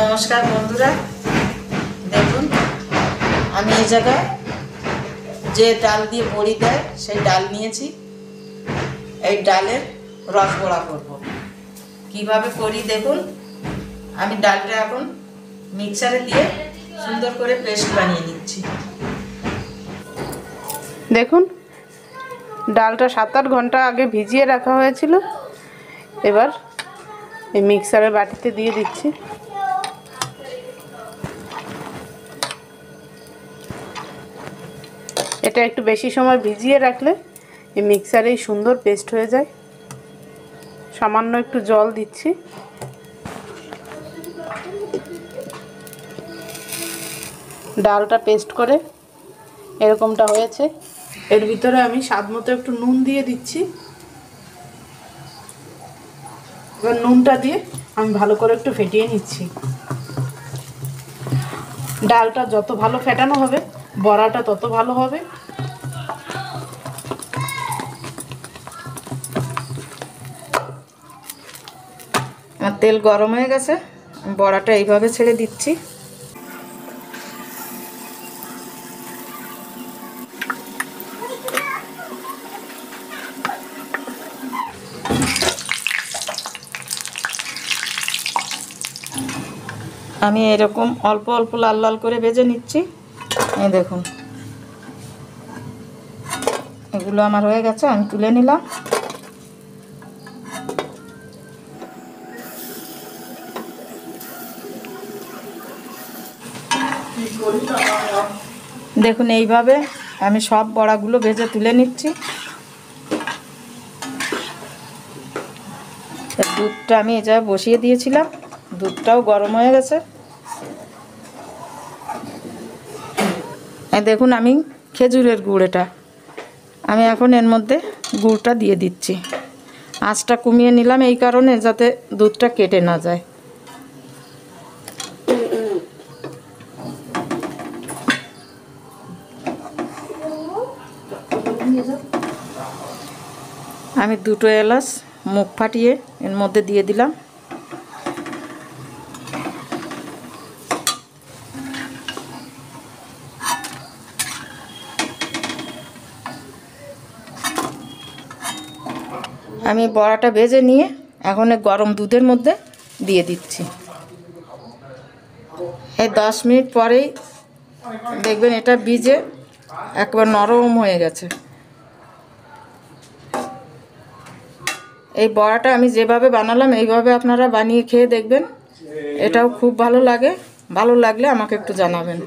নমস্কার বন্ধুরা, দেখুন আমি এই জায়গায় যে ডাল দিয়ে বড়ি দেয় সেই ডাল নিয়েছি। এই ডালের রস বড়া করব। কিভাবে করি দেখুন। আমি ডালটা এখন মিক্সারে দিয়ে সুন্দর করে পেস্ট বানিয়ে নিচ্ছি। দেখুন ডালটা 7-8 ঘন্টা আগে ভিজিয়ে রাখা হয়েছিল। এবার এই মিক্সারের বাটিতে দিয়ে দিচ্ছি। এটা একটু বেশি সময় ভিজিয়ে রাখলে এই মিক্সারেই সুন্দর পেস্ট হয়ে যায়। সামান্য একটু জল দিচ্ছি। ডালটা পেস্ট করে এরকমটা হয়েছে। এর ভিতরে আমি স্বাদমতো একটু নুন দিয়ে দিচ্ছি। এবার নুনটা দিয়ে আমি ভালো করে একটু ফেটিয়ে নিচ্ছি। ডালটা যত ভালো ফেটানো হবে বড়াটা তত ভালো হবে। আমার তেল গরম হয়ে গেছে, বড়াটা এইভাবে ছেড়ে দিচ্ছি। আমি এরকম অল্প অল্প লাল লাল করে ভেজে নিচ্ছি। এই দেখুন এগুলো আমার হয়ে গেছে, আমি তুলে নিলাম। দেখুন এইভাবে আমি সব বড়াগুলো ভেজে তুলে নিচ্ছি। দুধটা আমি এই জায়গায় বসিয়ে দিয়েছিলাম, দুধটাও গরম হয়ে গেছে। দেখুন আমি খেজুরের গুড়, এটা আমি এখন এর মধ্যে গুড়টা দিয়ে দিচ্ছি। আঁচটা কমিয়ে নিলাম এই কারণে যাতে দুধটা কেটে না যায়। আমি 2টো এলাচ মুখ ফাটিয়ে এর মধ্যে দিয়ে দিলাম। আমি বড়াটা ভেজে নিয়ে এখন গরম দুধের মধ্যে দিয়ে দিচ্ছি। এই 10 মিনিট পরেই দেখবেন এটা ভিজে একবার নরম হয়ে গেছে। এই বড়াটা আমি যেভাবে বানালাম এইভাবে আপনারা বানিয়ে খেয়ে দেখবেন, এটাও খুব ভালো লাগে। ভালো লাগলে আমাকে একটু জানাবেন।